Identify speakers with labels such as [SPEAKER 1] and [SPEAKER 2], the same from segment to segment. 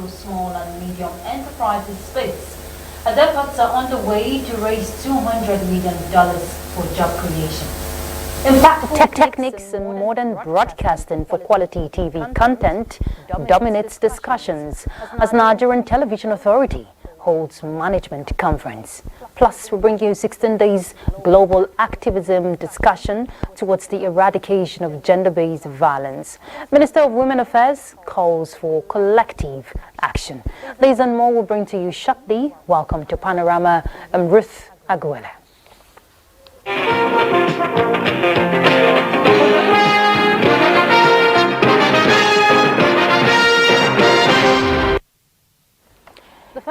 [SPEAKER 1] micro, small and medium enterprises space. Efforts are underway to raise $200 million for job creation. In fact,
[SPEAKER 2] techniques in modern broadcasting for quality TV content dominates discussions as Nigerian Television Authority holds management conference. Plus, we bring you 16 days global activism discussion towards the eradication of gender-based violence. Minister of Women Affairs calls for collective action. These and more will bring to you shortly. Welcome to Panorama. I'm Ruth Aguela.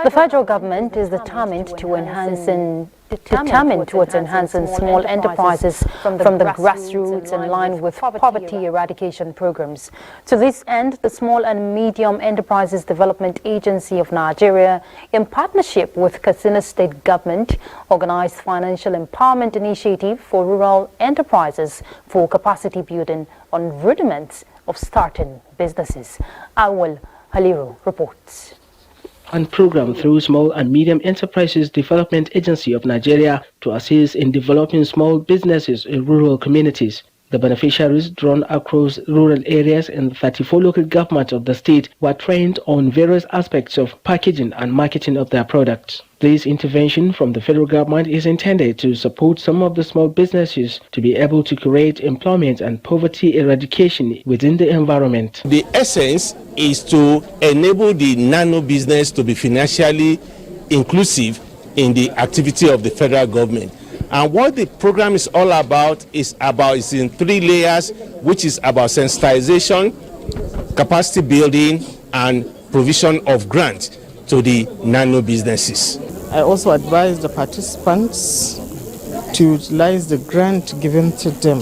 [SPEAKER 2] The federal government is determined towards enhancing small enterprises from the grassroots in line with poverty eradication programs. To this end, the Small and Medium Enterprises Development Agency of Nigeria, in partnership with Katsina State Government, organized Financial Empowerment Initiative for Rural Enterprises for capacity building on rudiments of starting businesses. Awal Haliru reports.
[SPEAKER 3] And program through Small and Medium Enterprises Development Agency of Nigeria to assist in developing small businesses in rural communities. The beneficiaries drawn across rural areas in 34 local governments of the state were trained on various aspects of packaging and marketing of their products. This intervention from the federal government is intended to support some of the small businesses to be able to create employment and poverty eradication within the environment.
[SPEAKER 4] The essence is to enable the nano business to be financially inclusive in the activity of the federal government. And what the program is all about is in 3 layers, which is about sensitization, capacity building, and provision of grants to the nano businesses.
[SPEAKER 5] I also advise the participants to utilize the grant given to them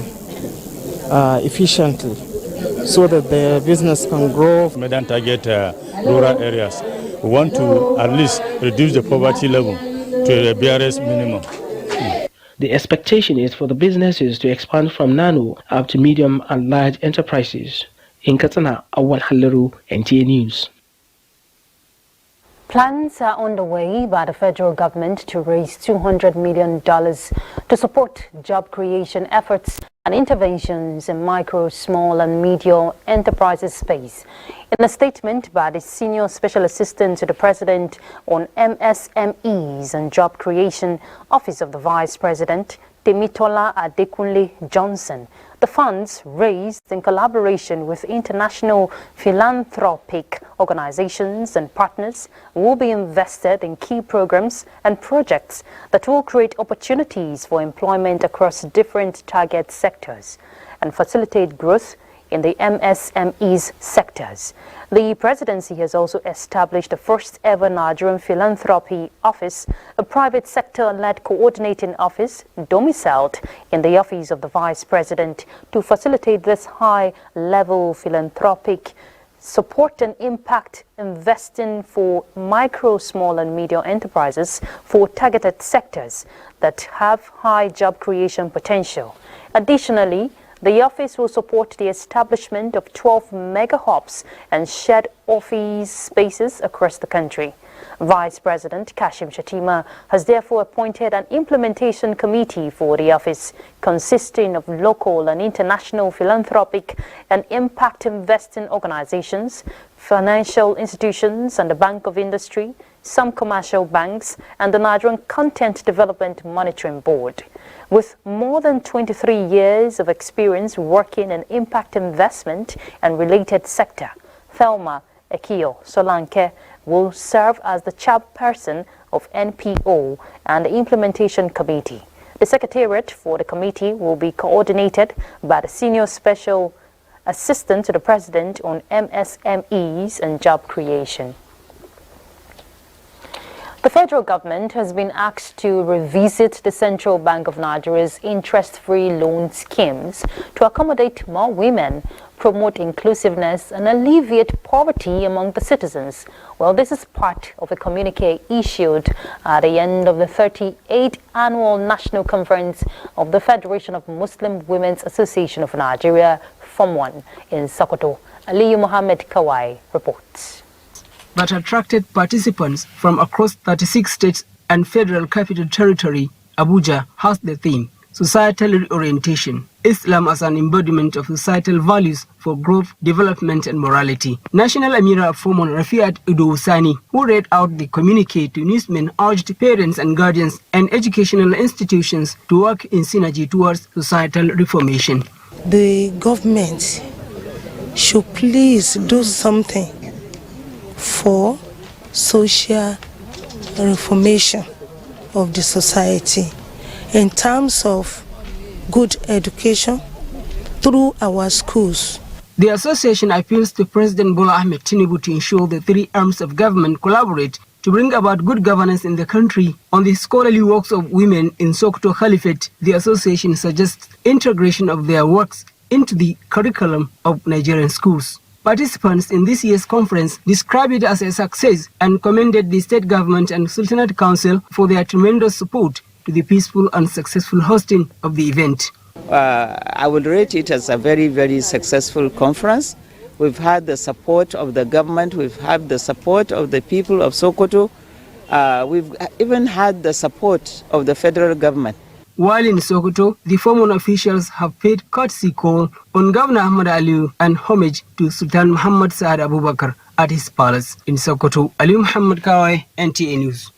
[SPEAKER 5] efficiently so that their business can grow.
[SPEAKER 6] We don't target rural areas. We want to at least reduce the poverty level to the barest minimum.
[SPEAKER 3] The expectation is for the businesses to expand from nano up to medium and large enterprises. In Katsina, Awal Haliru, NTA News.
[SPEAKER 2] Plans are underway by the federal government to raise $200 million to support job creation efforts and interventions in micro, small and medium enterprises space. In a statement by the Senior Special Assistant to the President on MSMEs and Job Creation, Office of the Vice President, Temitola Adekunle Johnson, the funds raised in collaboration with international philanthropic organizations and partners will be invested in key programs and projects that will create opportunities for employment across different target sectors and facilitate growth in the MSMEs sectors. The presidency has also established the first ever Nigerian Philanthropy Office, a private sector-led coordinating office domiciled in the office of the Vice President to facilitate this high-level philanthropic support and impact investing for micro, small and medium enterprises for targeted sectors that have high job creation potential. Additionally, the office will support the establishment of 12 mega hubs and shared office spaces across the country. Vice President Kashim Shettima has therefore appointed an implementation committee for the office consisting of local and international philanthropic and impact investing organizations, financial institutions and the Bank of Industry, some commercial banks and the Nigerian Content Development Monitoring Board. With more than 23 years of experience working in impact investment and related sector, Thelma Ekio Solanke will serve as the chairperson of NPO and the implementation committee. The secretariat for the committee will be coordinated by the Senior Special Assistant to the President on MSMEs and Job Creation. The federal government has been asked to revisit the Central Bank of Nigeria's interest-free loan schemes to accommodate more women, promote inclusiveness and alleviate poverty among the citizens. Well, this is part of a communique issued at the end of the 38th Annual National Conference of the Federation of Muslim Women's Association of Nigeria, Form 1, in Sokoto. Aliyu Mohammed Kawai reports.
[SPEAKER 7] that attracted participants from across 36 states and Federal Capital Territory, Abuja, has the theme, Societal Reorientation, Islam as an embodiment of societal values for growth, development and morality. National Amira of Fomon Rafiat Udowsani, who read out the communique to newsmen, urged parents and guardians and educational institutions to work in synergy towards societal reformation.
[SPEAKER 8] The government should please do something for social reformation of the society in terms of good education through our schools.
[SPEAKER 7] The association appeals to President Bola Ahmed Tinubu to ensure the three arms of government collaborate to bring about good governance in the country. On the scholarly works of women in Sokoto Caliphate, the association suggests integration of their works into the curriculum of Nigerian schools. Participants in this year's conference described it as a success and commended the state government and Sultanate Council for their tremendous support to the peaceful and successful hosting of the event.
[SPEAKER 9] I would rate it as a very, very successful conference. We've had the support of the government, we've had the support of the people of Sokoto, we've even had the support of the federal government.
[SPEAKER 7] While in Sokoto, the former officials have paid courtesy call on Governor Ahmad Aliyu and homage to Sultan Muhammad Saad Abubakar at his palace in Sokoto. Aliyu Muhammad Kawai, NTA News.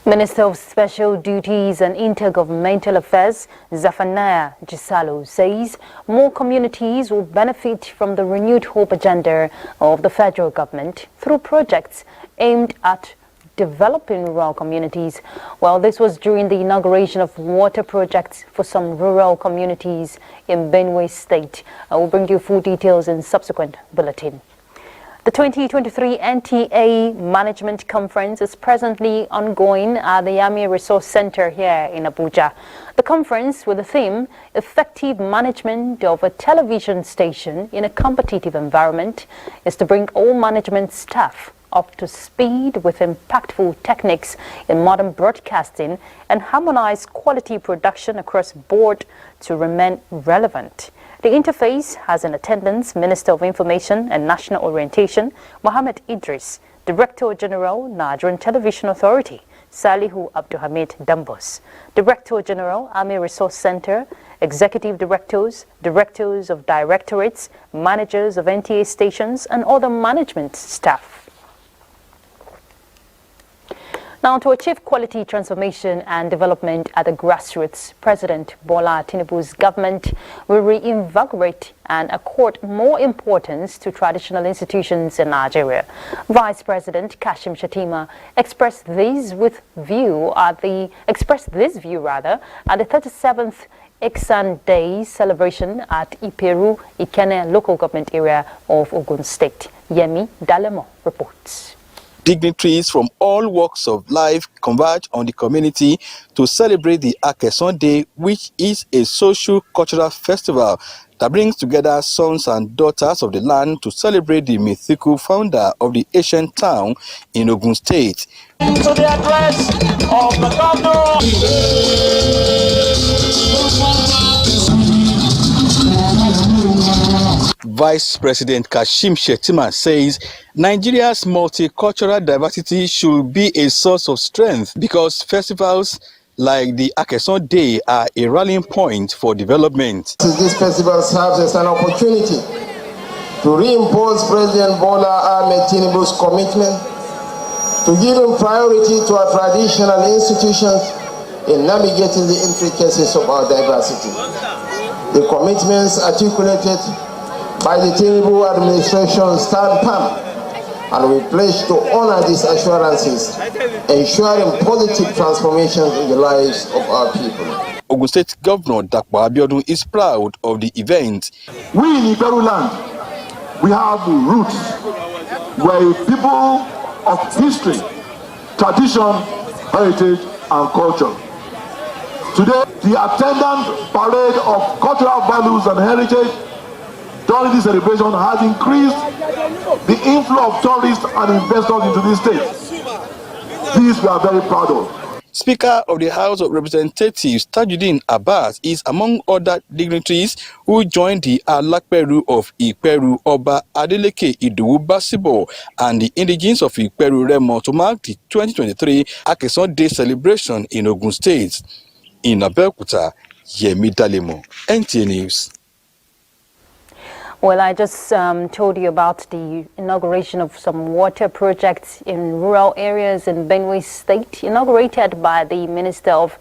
[SPEAKER 2] Minister of Special Duties and Intergovernmental Affairs, Zafanaya Gisalo, says more communities will benefit from the renewed hope agenda of the federal government through projects aimed at developing rural communities. Well, this was during the inauguration of water projects for some rural communities in Benue State. I will bring you full details in subsequent bulletin. The 2023 NTA Management Conference is presently ongoing at the Army Resource Center here in Abuja. The conference, with the theme, Effective Management of a Television Station in a Competitive Environment, is to bring all management staff up to speed with impactful techniques in modern broadcasting and harmonize quality production across board to remain relevant. The interface has in attendance Minister of Information and National Orientation, Mohammed Idris, Director General, Nigerian Television Authority, Salihu Abdulhamid Dambos, Director General, Army Resource Center, Executive Directors, Directors of Directorates, Managers of NTA stations, and other management staff. Now, to achieve quality transformation and development at the grassroots, President Bola Tinubu's government will reinvigorate and accord more importance to traditional institutions in Nigeria. Vice President Kashim Shettima expressed this view at the 37th Exan Day celebration at Iperu, Ikene local government area of Ogun State. Yemi Dalemo reports.
[SPEAKER 10] Dignitaries from all walks of life converge on the community to celebrate the Akeson Day, which is a social-cultural festival that brings together sons and daughters of the land to celebrate the mythical founder of the ancient town in Ogun State.
[SPEAKER 11] To the address of the governor.
[SPEAKER 10] Vice President Kashim Shettima says Nigeria's multicultural diversity should be a source of strength because festivals like the Akeson Day are a rallying point for development.
[SPEAKER 12] This festival serves as an opportunity to reinforce President Bola Ahmed Tinubu's commitment to giving priority to our traditional institutions in navigating the intricacies of our diversity. The commitments articulated by the Tinubu administration stand firm, and we pledge to honor these assurances, ensuring positive transformations in the lives of our people.
[SPEAKER 10] Ogun State Governor Dakwa Abiodun is proud of the event.
[SPEAKER 13] We in Iberu land, we have roots. We're a people of history, tradition, heritage, and culture. Today, the attendant parade of cultural values and heritage during this celebration has increased the inflow of tourists and investors into this state. This we are very proud of.
[SPEAKER 10] Speaker of the House of Representatives Tajuddin Abbas is among other dignitaries who joined the Alakperu of Iperu Oba Adeleke Idowu Basibo and the indigenes of Iperu Remo to mark the 2023 Akeson Day celebration in Ogun State. In Abeokuta, Yemi Dalemo, NTA News.
[SPEAKER 2] Well, I just told you about the inauguration of some water projects in rural areas in Benue State, inaugurated by the Minister of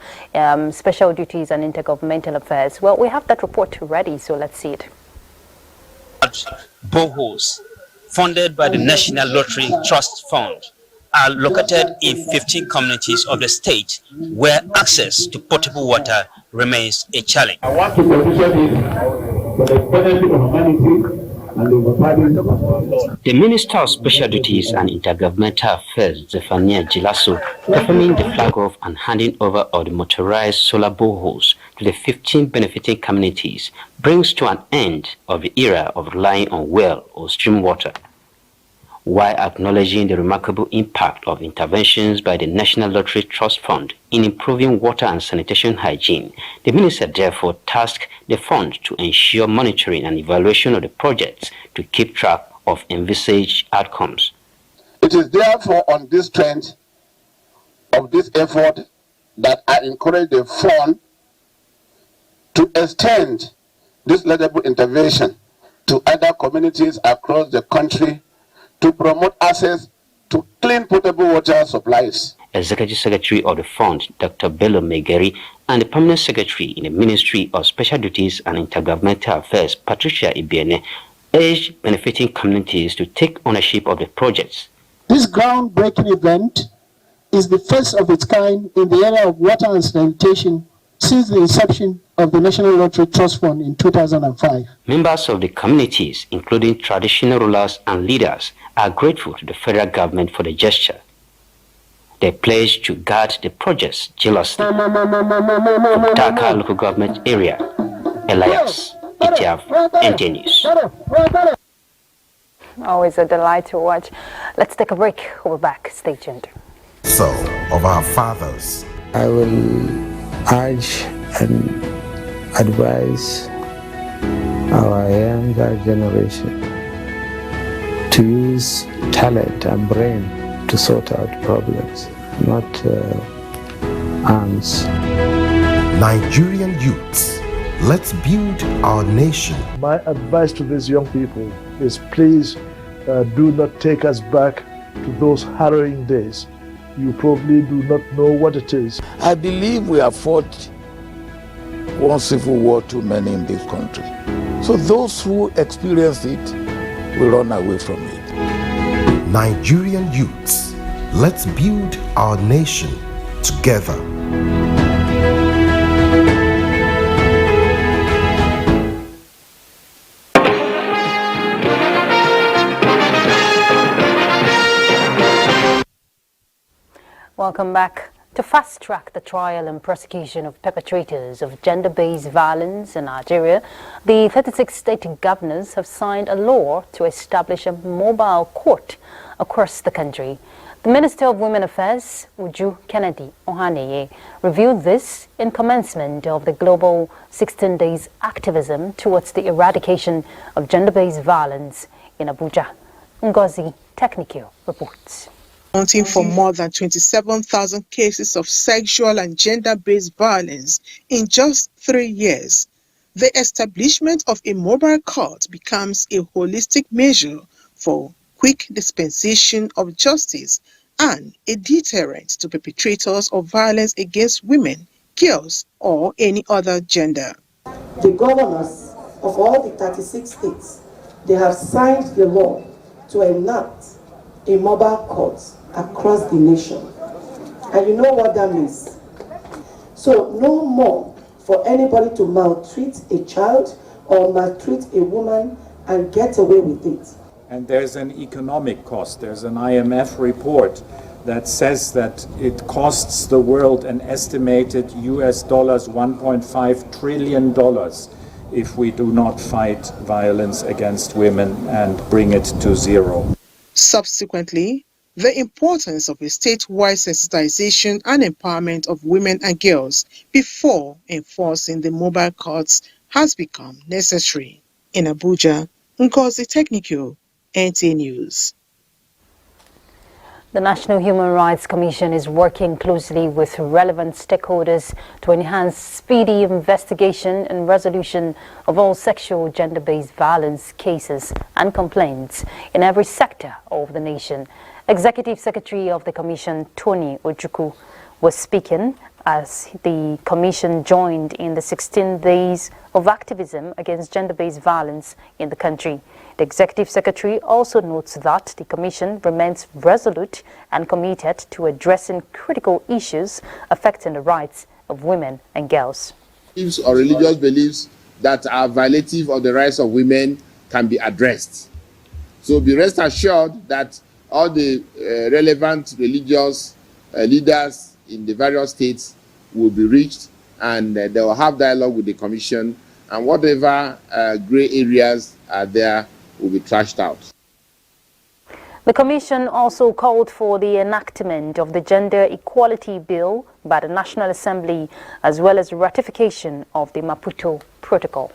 [SPEAKER 2] Special Duties and Intergovernmental Affairs. Well, we have that report ready, so let's see it.
[SPEAKER 14] Boreholes, funded by the National Lottery Trust Fund, are located in 15 communities of the state where access to potable water remains a challenge.
[SPEAKER 15] I want to position it for the benefit of humanity and the
[SPEAKER 16] The Minister of Special Duties and Intergovernmental Affairs, Zephania Gilasso, performing the flag off and handing over of the motorized solar boreholes to the 15 benefiting communities, brings to an end of the era of relying on well or stream water. While acknowledging the remarkable impact of interventions by the National Lottery Trust Fund in improving water and sanitation hygiene, the minister therefore tasked the fund to ensure monitoring and evaluation of the projects to keep track of envisaged outcomes.
[SPEAKER 15] It is therefore on this trend of this effort that I encourage the fund to extend this laudable intervention to other communities across the country to promote access to clean potable water supplies.
[SPEAKER 16] Executive Secretary of the Fund, Dr. Bello Megeri, and the Permanent Secretary in the Ministry of Special Duties and Intergovernmental Affairs, Patricia Ibiene, urged benefiting communities to take ownership of the projects.
[SPEAKER 17] This groundbreaking event is the first of its kind in the area of water and sanitation since the inception of the National Lottery Trust Fund in 2005.
[SPEAKER 16] Members of the communities, including traditional rulers and leaders, are grateful to the federal government for the gesture. They pledge to guard the projects jealously. From Dhaka local government area, Elias, Itiaf, NTA News.
[SPEAKER 2] Always a delight to watch. Let's take a break. We'll be back. Stay tuned.
[SPEAKER 18] So, of our fathers,
[SPEAKER 19] I will urge and advise our younger generation to use talent and brain to sort out problems, not arms.
[SPEAKER 18] Nigerian youths, let's build our nation.
[SPEAKER 20] My advice to these young people is please do not take us back to those harrowing days. You probably do not know what it is.
[SPEAKER 21] I believe we have fought one civil war too many in this country. So those who experienced it will run away from it.
[SPEAKER 18] Nigerian youths, let's build our nation together.
[SPEAKER 2] Welcome back. To fast-track the trial and prosecution of perpetrators of gender-based violence in Nigeria, the 36 state governors have signed a law to establish a mobile court across the country. The Minister of Women Affairs, Uju Kennedy Ohaneye, revealed this in commencement of the global 16 days activism towards the eradication of gender-based violence in Abuja. Ngozi Technical reports.
[SPEAKER 22] Accounting for more than 27,000 cases of sexual and gender-based violence in just 3 years, the establishment of a mobile court becomes a holistic measure for quick dispensation of justice and a deterrent to perpetrators of violence against women, girls, or any other gender.
[SPEAKER 23] The governors of all the 36 states, they have signed the law to enact a mobile court across the nation. And you know what that means. So no more for anybody to maltreat a child or maltreat a woman and get away with it.
[SPEAKER 24] And there's an economic cost. There's an IMF report that says that it costs the world an estimated US dollars $1.5 trillion if we do not fight violence against women and bring it to zero.
[SPEAKER 22] Subsequently, the importance of a statewide sensitization and empowerment of women and girls before enforcing the mobile courts has become necessary. In Abuja, Ngozi Technical, NTA News.
[SPEAKER 2] The National Human Rights Commission is working closely with relevant stakeholders to enhance speedy investigation and resolution of all sexual gender-based violence cases and complaints in every sector of the nation. Executive Secretary of the Commission, Tony Ojukwu, was speaking as the Commission joined in the 16 days of activism against gender-based violence in the country. The Executive Secretary also notes that the Commission remains resolute and committed to addressing critical issues affecting the rights of women and girls.
[SPEAKER 1] Beliefs or religious beliefs that are violative of the rights of women can be addressed. So be rest assured that all the relevant religious leaders in the various states will be reached, and they will have dialogue with the Commission, and whatever gray areas are there will be trashed out.
[SPEAKER 2] The Commission also called for the enactment of the Gender Equality Bill by the National Assembly, as well as ratification of the Maputo Protocol.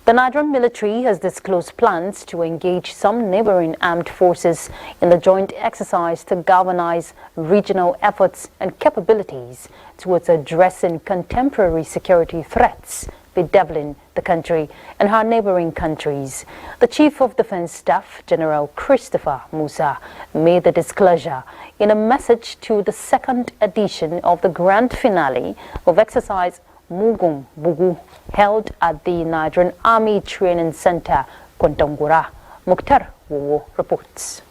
[SPEAKER 2] The Nigerian military has disclosed plans to engage some neighboring armed forces in the joint exercise to galvanize regional efforts and capabilities towards addressing contemporary security threats bedeviling the country and her neighboring countries. The Chief of Defense Staff, General Christopher Musa, made the disclosure in a message to the second edition of the grand finale of exercise Mugum Bugu, held at the Nigerian Army Training Center, Kontangura. Mukhtar Wowo reports.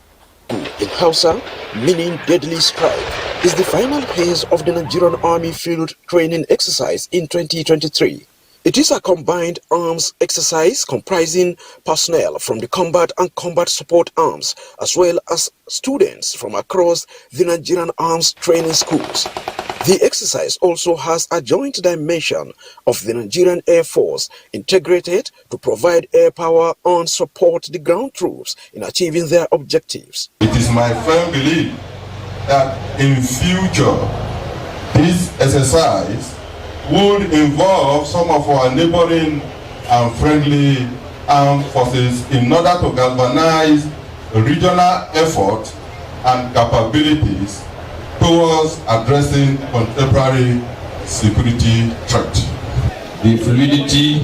[SPEAKER 4] In Hausa, meaning deadly strike, is the final phase of the Nigerian Army Field Training Exercise in 2023. It is a combined arms exercise comprising personnel from the combat and combat support arms, as well as students from across the Nigerian arms training schools. The exercise also has a joint dimension of the Nigerian Air Force integrated to provide air power and support the ground troops in achieving their objectives.
[SPEAKER 5] It is my firm belief that in future, this exercise would involve some of our neighboring and friendly armed forces in order to galvanize regional effort and capabilities towards addressing contemporary security threat.
[SPEAKER 6] The fluidity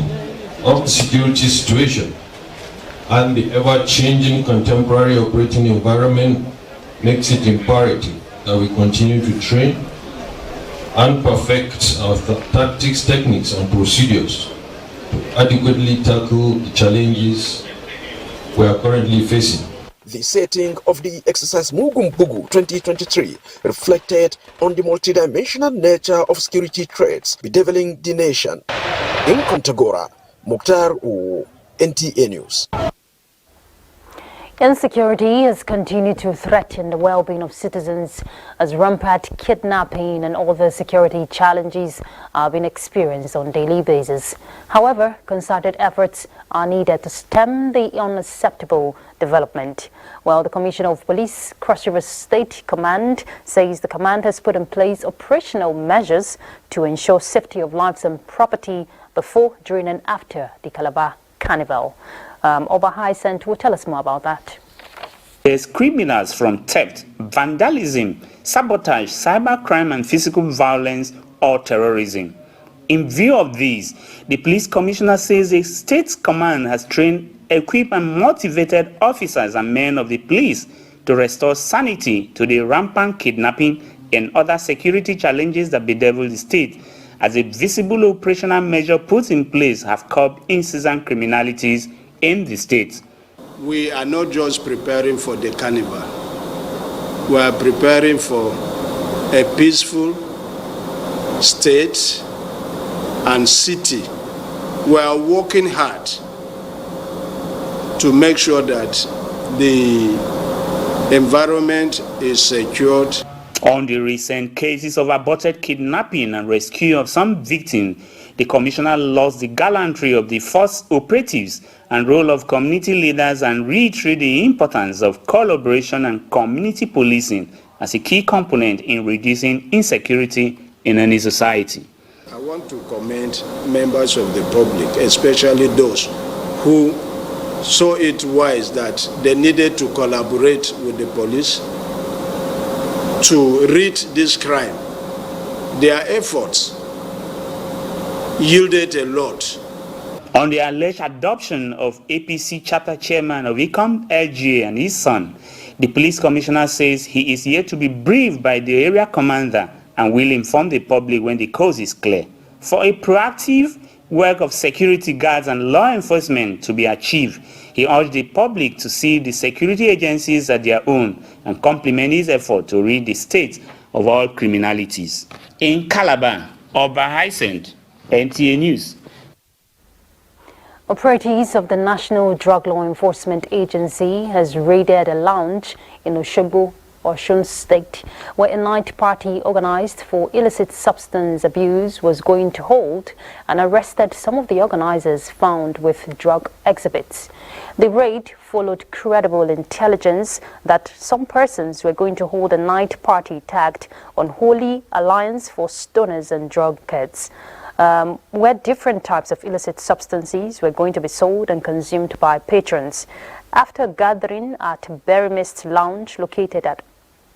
[SPEAKER 6] of the security situation and the ever-changing contemporary operating environment makes it imperative that we continue to train and perfect our tactics, techniques, and procedures to adequately tackle the challenges we are currently facing.
[SPEAKER 4] The setting of the exercise Mugumbugu 2023 reflected on the multidimensional nature of security threats bedeviling the nation. In Kontagora, Mukhtar Wowo, NTA News.
[SPEAKER 2] Insecurity has continued to threaten the well-being of citizens as rampant kidnapping and other security challenges are being experienced on a daily basis. However, concerted efforts are needed to stem the unacceptable development. Well, the Commissioner of Police, Cross River State Command, says the command has put in place operational measures to ensure safety of lives and property before, during and after the Calabar Carnival. Oba Hyacinth will tell us more about that.
[SPEAKER 25] There's criminals from theft, vandalism, sabotage, cybercrime and physical violence or terrorism. In view of these, the police commissioner says the state's command has trained, equipped and motivated officers and men of the police to restore sanity to the rampant kidnapping and other security challenges that bedevil the state, as a visible operational measure put in place have curbed incessant criminalities in the state.
[SPEAKER 26] We are not just preparing for the carnival. We are preparing for a peaceful state and city. We are working hard to make sure that the environment is secured.
[SPEAKER 25] On the recent cases of aborted kidnapping and rescue of some victims, the commissioner lost the gallantry of the force operatives and role of community leaders and reiterated the importance of collaboration and community policing as a key component in reducing insecurity in any society.
[SPEAKER 26] I want to commend members of the public, especially those who saw it wise that they needed to collaborate with the police to rid this crime. Their efforts yielded a lot.
[SPEAKER 25] On the alleged adoption of APC chapter chairman of ICOM LGA and his son, the police commissioner says he is yet to be briefed by the area commander and will inform the public when the cause is clear. For a proactive work of security guards and law enforcement to be achieved, he urged the public to see the security agencies at their own and complement his effort to rid the state of all criminalities. In Calabar, Oba Hyacinth, NTA News.
[SPEAKER 2] Authorities of the National Drug Law Enforcement Agency has raided a lounge in Osogbo, Osun State, where a night party organized for illicit substance abuse was going to hold, and arrested some of the organizers found with drug exhibits. The raid followed credible intelligence that some persons were going to hold a night party tagged Unholy Alliance for Stoners and Drunkards, where different types of illicit substances were going to be sold and consumed by patrons. After gathering at Berry Mist Lounge located at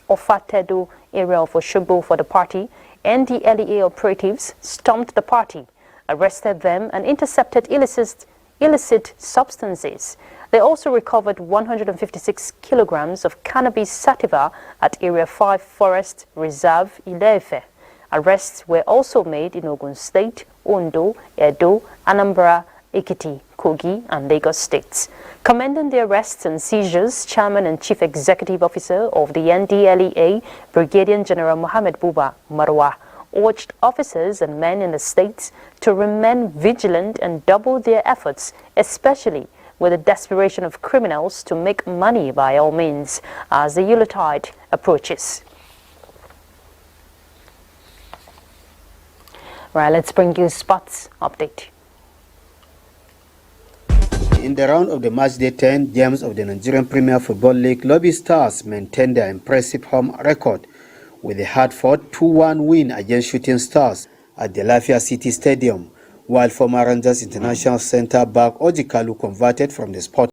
[SPEAKER 2] Ofatedo area of Osogbo for the party, NDLEA operatives stormed the party, arrested them and intercepted illicit substances. They also recovered 156 kilograms of cannabis sativa at Area 5 Forest Reserve, Ile-Ife. Arrests were also made in Ogun State, Ondo, Edo, Anambra, Ekiti, Kogi, and Lagos states. Commending the arrests and seizures, Chairman and Chief Executive Officer of the NDLEA, Brigadier General Mohammed Buba Marwa, urged officers and men in the states to remain vigilant and double their efforts, especially with the desperation of criminals to make money by all means as the Yuletide approaches. Right, let's bring you sports update.
[SPEAKER 3] In the round of the matchday 10 games of the Nigerian Premier Football League, Lobby Stars maintained their impressive home record with a hard-fought 2-1 win against Shooting Stars at the Lafia City Stadium, while former Rangers International centre-back Ojikalu converted from the spot